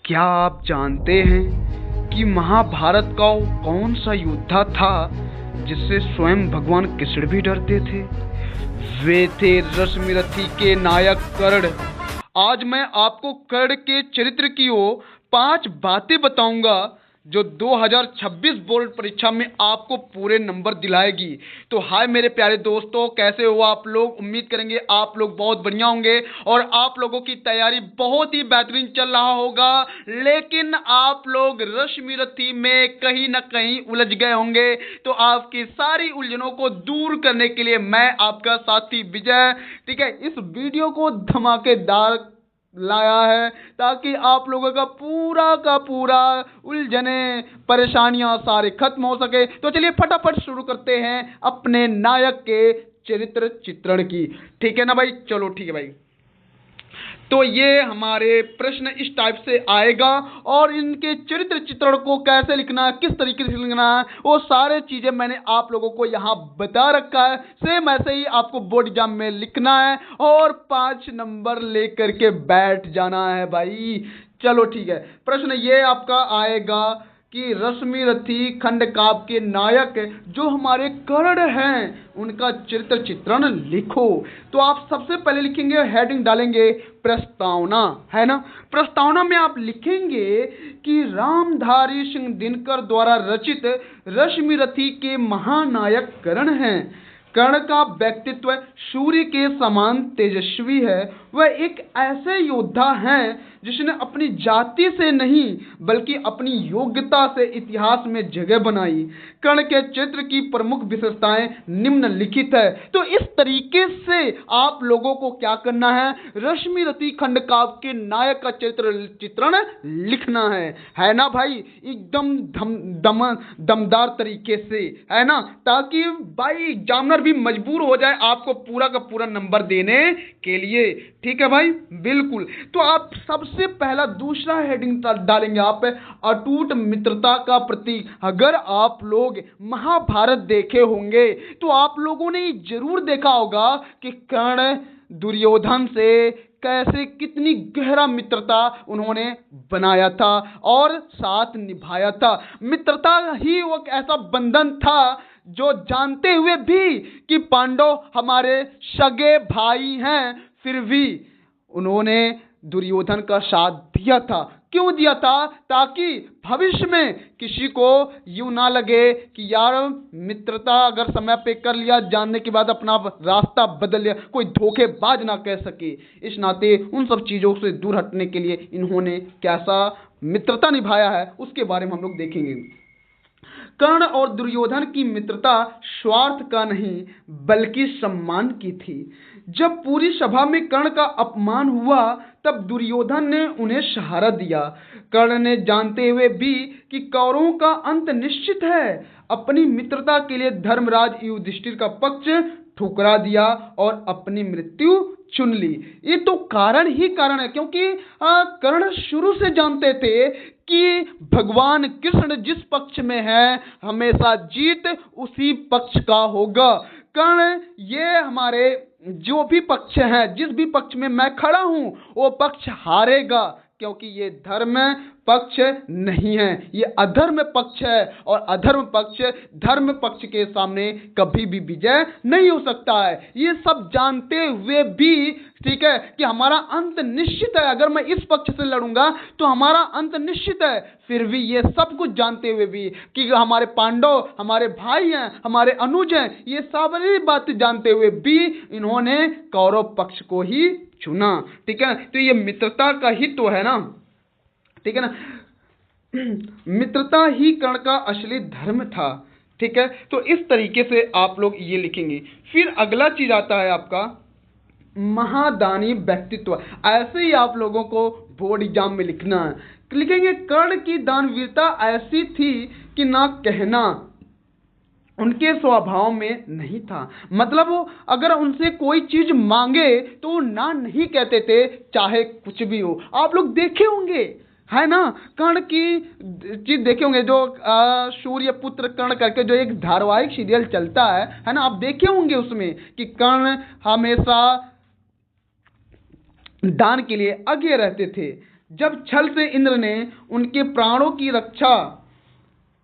क्या आप जानते हैं कि महाभारत का वो कौन सा योद्धा था जिससे स्वयं भगवान कृष्ण भी डरते थे? वे थे रश्मिरथी के नायक कर्ण। आज मैं आपको कर्ण के चरित्र की वो 5 बातें बताऊंगा जो 2026 बोर्ड परीक्षा में आपको पूरे नंबर दिलाएगी। तो हाय मेरे प्यारे दोस्तों, कैसे हो आप लोग? उम्मीद करेंगे आप लोग बहुत बढ़िया होंगे और आप लोगों की तैयारी बहुत ही बेहतरीन चल रहा होगा। लेकिन आप लोग रश्मिरथी में कहीं ना कहीं उलझ गए होंगे, तो आपकी सारी उलझनों को दूर करने के लिए मैं आपका साथी विजय, ठीक है, इस वीडियो को धमाकेदार लाया है ताकि आप लोगों का पूरा उलझने परेशानियां सारे खत्म हो सके। तो चलिए फटाफट शुरू करते हैं अपने नायक के चरित्र चित्रण की। ठीक है ना भाई? चलो ठीक है भाई। तो ये हमारे प्रश्न इस टाइप से आएगा और इनके चरित्र चित्रण को कैसे लिखना है, किस तरीके से लिखना है, वो सारे चीजें मैंने आप लोगों को यहाँ बता रखा है। सेम ऐसे ही आपको बोर्ड एग्जाम में लिखना है और 5 नंबर लेकर के बैठ जाना है भाई। चलो ठीक है। प्रश्न ये आपका आएगा कि रश्मिरथी खंड काव्य के नायक जो हमारे कर्ण हैं उनका चरित्र चित्रण लिखो। तो आप सबसे पहले लिखेंगे, हेडिंग डालेंगे प्रस्तावना, है ना। प्रस्तावना में आप लिखेंगे कि रामधारी सिंह दिनकर द्वारा रचित रश्मिरथी के महानायक कर्ण हैं। कर्ण का व्यक्तित्व सूर्य के समान तेजस्वी है। वह एक ऐसे योद्धा हैं जिसने अपनी जाति से नहीं बल्कि अपनी योग्यता से इतिहास में जगह बनाई। कर्ण के चरित्र की प्रमुख विशेषताएं निम्नलिखित है। तो इस तरीके से आप लोगों को क्या करना है, रश्मिरथी खंड काव्य के नायक का चरित्र चित्रण लिखना है ना भाई? एकदम दमदार तरीके से, है ना, ताकि भाई एग्जामिनर भी मजबूर हो जाए आपको पूरा का पूरा नंबर देने के लिए। ठीक है भाई, बिल्कुल। तो आप सबसे पहला दूसरा हेडिंग डालेंगे आप अटूट मित्रता का प्रतीक। अगर आप लोग महाभारत देखे होंगे तो आप लोगों ने जरूर देखा होगा कि कर्ण दुर्योधन से कैसे कितनी गहरा मित्रता उन्होंने बनाया था और साथ निभाया था। मित्रता ही वो ऐसा बंधन था जो जानते हुए भी कि पांडव हमारे सगे भाई हैं, फिर भी उन्होंने दुर्योधन का साथ दिया था। क्यों दिया था? ताकि भविष्य में किसी को यूं ना लगे कि यार मित्रता अगर समय पे कर लिया, जानने के बाद अपना रास्ता बदल लिया, कोई धोखेबाज ना कह सके। इस नाते उन सब चीजों से दूर हटने के लिए इन्होंने कैसा मित्रता निभाया है उसके बारे में हम लोग देखेंगे। कर्ण और दुर्योधन की मित्रता स्वार्थ का नहीं बल्कि सम्मान की थी। जब पूरी सभा में कर्ण का अपमान हुआ तब दुर्योधन ने उन्हें सहारा दिया। कर्ण ने जानते हुए भी कि कौरवों का अंत निश्चित है, अपनी मित्रता के लिए धर्मराज युधिष्ठिर का पक्ष ठुकरा दिया और अपनी मृत्यु चुन ली। ये तो कारण ही कारण है, क्योंकि कर्ण शुरू से जानते थे कि भगवान कृष्ण जिस पक्ष में है हमेशा जीत उसी पक्ष का होगा। कर्ण ये हमारे जो भी पक्ष है, जिस भी पक्ष में मैं खड़ा हूं वो पक्ष हारेगा, क्योंकि ये धर्म पक्ष नहीं है, ये अधर्म पक्ष है और अधर्म पक्ष धर्म पक्ष के सामने कभी भी विजय नहीं हो सकता है। ये सब जानते हुए भी, ठीक है, कि हमारा अंत निश्चित है, अगर मैं इस पक्ष से लड़ूंगा तो हमारा अंत निश्चित है, फिर भी ये सब कुछ जानते हुए भी कि हमारे पांडव हमारे भाई हैं, हमारे अनुज हैं, ये सारी बातें जानते हुए भी इन्होंने कौरव पक्ष को ही चुना। ठीक है, तो ये मित्रता का ही तो है ना, ठीक है ना। मित्रता ही कर्ण का असली धर्म था। ठीक है, तो इस तरीके से आप लोग ये लिखेंगे। फिर अगला चीज आता है आपका महादानी व्यक्तित्व। ऐसे ही आप लोगों को बोर्ड एग्जाम में लिखना है। लिखेंगे कर्ण की दानवीरता ऐसी थी कि ना कहना उनके स्वभाव में नहीं था। मतलब वो अगर उनसे कोई चीज मांगे तो वो ना नहीं कहते थे, चाहे कुछ भी हो। आप लोग देखे होंगे, है ना, कर्ण की चीज देखे होंगे, जो सूर्य पुत्र कर्ण करके जो एक धारावाहिक सीरियल चलता है ना, आप देखे होंगे उसमें कि कर्ण हमेशा दान के लिए आगे रहते थे। जब छल से इंद्र ने उनके प्राणों की रक्षा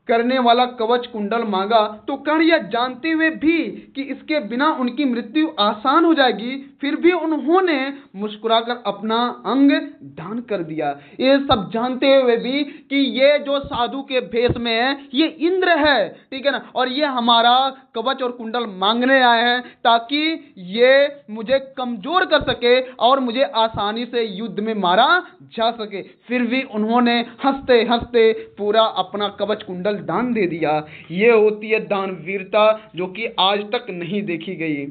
करने वाला कवच कुंडल मांगा तो कर्ण यह जानते हुए भी कि इसके बिना उनकी मृत्यु आसान हो जाएगी, फिर भी उन्होंने मुस्कुराकर अपना अंग दान कर दिया। ये सब जानते हुए भी कि ये जो साधु के भेष में है ये इंद्र है, ठीक है ना, और ये हमारा कवच और कुंडल मांगने आए हैं ताकि ये मुझे कमजोर कर सके और मुझे आसानी से युद्ध में मारा जा सके। फिर भी उन्होंने हंसते हंसते पूरा अपना कवच कुंडल दान दे दिया। ये होती है दानवीरता जो कि आज तक नहीं देखी गई,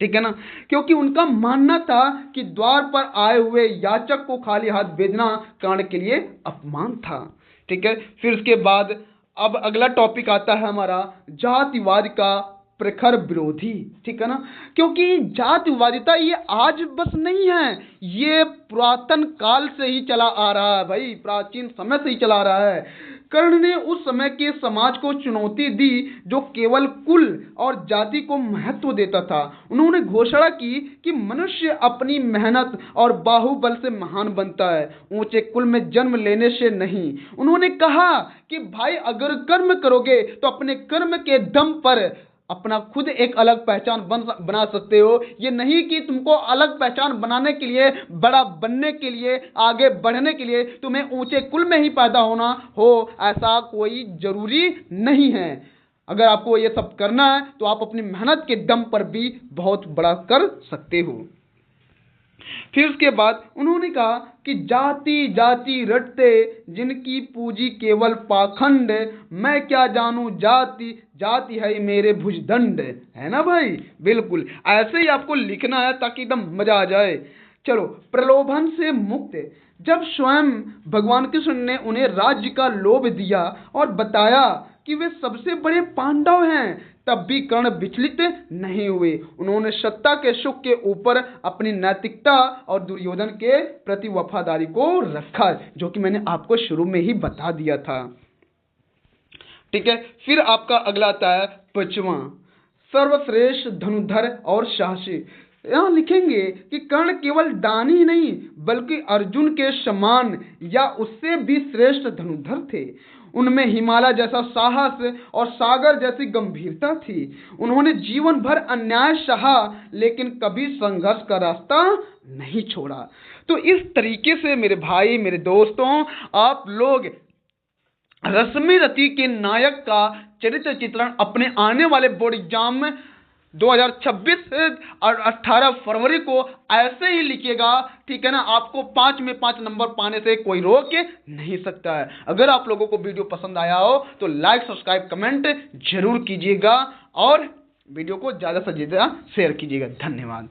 ठीक है ना, क्योंकि उनका मानना था कि द्वार पर आए हुए याचक को खाली हाथ भेजना कर्ण के लिए अपमान था, ठीक है। फिर उसके बाद अब अगला टॉपिक आता है हमारा जातिवाद का प्रखर विरोधी, ठीक है ना, क्योंकि जातिवादिता ये आज बस नहीं है, ये पुरातन काल से ही चला आ रहा है भाई, प्राचीन समय से ही चला आ रहा है। कर्ण ने उस समय के समाज को चुनौती दी जो केवल कुल और जाति को महत्व देता था। उन्होंने घोषणा की कि मनुष्य अपनी मेहनत और बाहुबल से महान बनता है, ऊंचे कुल में जन्म लेने से नहीं। उन्होंने कहा कि भाई अगर कर्म करोगे तो अपने कर्म के दम पर अपना खुद एक अलग पहचान बना सकते हो। ये नहीं कि तुमको अलग पहचान बनाने के लिए, बड़ा बनने के लिए, आगे बढ़ने के लिए तुम्हें ऊंचे कुल में ही पैदा होना हो, ऐसा कोई जरूरी नहीं है। अगर आपको ये सब करना है तो आप अपनी मेहनत के दम पर भी बहुत बड़ा कर सकते हो। फिर उसके बाद उन्होंने कहा कि जाति जाति रटते जिनकी पूजी केवल पाखंड, मैं क्या जानूं जाति जाति है मेरे भुजदंड, है ना भाई, बिल्कुल ऐसे ही आपको लिखना है ताकि एकदम मजा आ जाए। चलो, प्रलोभन से मुक्त, जब स्वयं भगवान कृष्ण ने उन्हें राज्य का लोभ दिया और बताया कि वे सबसे बड़े पांडव हैं, तब भी कर्ण विचलित नहीं हुए। उन्होंने सत्ता के सुख के ऊपर अपनी नैतिकता और दुर्योधन के प्रति वफादारी को रखा, जो कि मैंने आपको शुरू में ही बता दिया था, ठीक है। फिर आपका अगला आता है 5वां, सर्वश्रेष्ठ धनुधर और साहसी। यहाँ लिखेंगे कि कर्ण केवल दानी ही नहीं बल्कि अर्जुन के समान या उससे भी श्रेष्ठ धनुधर थे। उनमें हिमालय जैसा साहस और सागर जैसी गंभीरता थी। उन्होंने जीवन भर अन्याय सहा लेकिन कभी संघर्ष का रास्ता नहीं छोड़ा। तो इस तरीके से मेरे भाई, मेरे दोस्तों, आप लोग रश्मिरथी के नायक का चरित्र चित्रण अपने आने वाले बोर्ड एग्जाम में 2026 और 18 फरवरी को ऐसे ही लिखिएगा, ठीक है ना। आपको 5 में 5 नंबर पाने से कोई रोक नहीं सकता है। अगर आप लोगों को वीडियो पसंद आया हो तो लाइक, सब्सक्राइब, कमेंट जरूर कीजिएगा और वीडियो को ज़्यादा से ज़्यादा शेयर कीजिएगा। धन्यवाद।